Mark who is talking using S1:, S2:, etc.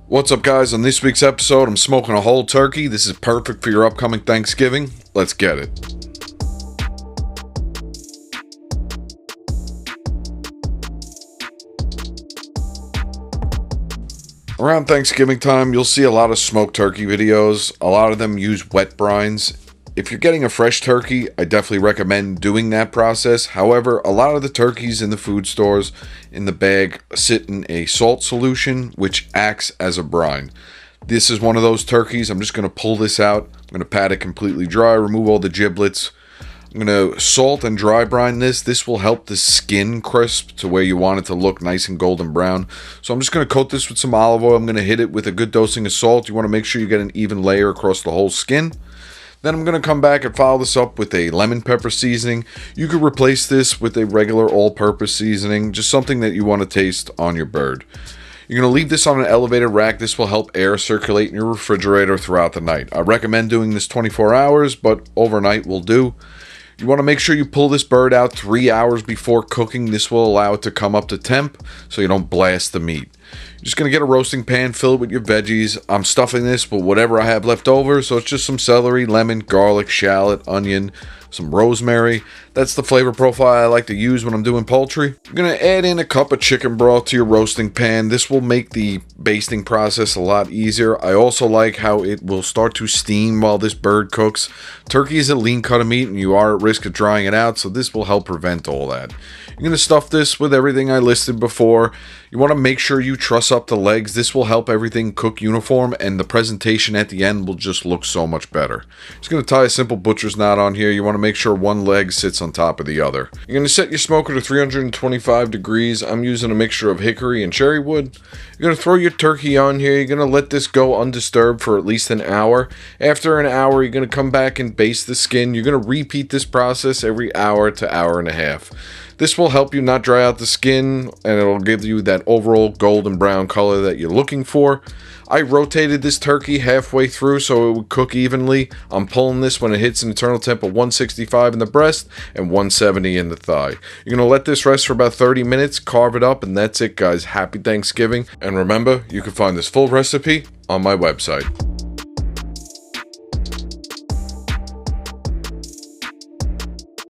S1: What's up, guys? On this week's episode, I'm smoking a whole turkey. This is perfect for your upcoming Thanksgiving. Let's get it. Around Thanksgiving time, you'll see a lot of smoked turkey videos. A lot of them use wet brines. If you're getting a fresh turkey, I definitely recommend doing that process. However, a lot of the turkeys in the food stores in the bag sit in a salt solution, which acts as a brine. This is one of those turkeys. I'm just going to pull this out. I'm going to pat it completely dry, remove all the giblets. I'm going to salt and dry brine this. This will help the skin crisp to where you want it to look nice and golden brown. So I'm just going to coat this with some olive oil. I'm going to hit it with a good dosing of salt. You want to make sure you get an even layer across the whole skin. Then I'm going to come back and follow this up with a lemon pepper seasoning. You could replace this with a regular all-purpose seasoning, just something that you want to taste on your bird. You're going to leave this on an elevated rack. This will help air circulate in your refrigerator throughout the night. I recommend doing this 24 hours, but overnight will do. You want to make sure you pull this bird out 3 hours before cooking. This will allow it to come up to temp so you don't blast the meat. You're just going to get a roasting pan, fill it with your veggies. I'm stuffing this with whatever I have left over, so it's just some celery, lemon, garlic, shallot, onion, some rosemary. That's the flavor profile I like to use when I'm doing poultry. You're going to add in a cup of chicken broth to your roasting pan. This will make the basting process a lot easier. I also like how it will start to steam while this bird cooks. Turkey is a lean cut of meat and you are at risk of drying it out, so this will help prevent all that. You're going to stuff this with everything I listed before. You want to make sure you truss up the legs. This will help everything cook uniform and the presentation at the end will just look so much better. Just going to tie a simple butcher's knot on here. You want to make sure one leg sits on top of the other. You're going to set your smoker to 325 degrees. I'm using a mixture of hickory and cherry wood. You're going to throw your turkey on here. You're going to let this go undisturbed for at least an hour. After an hour, you're going to come back and baste the skin. You're going to repeat this process every hour to hour and a half. This will help you not dry out the skin, and it'll give you that overall golden brown color that you're looking for. I rotated this turkey halfway through so it would cook evenly. I'm pulling this when it hits an internal temp of 165 in the breast and 170 in the thigh. You're going to let this rest for about 30 minutes, carve it up, and that's it, guys. Happy Thanksgiving. And remember, you can find this full recipe on my website.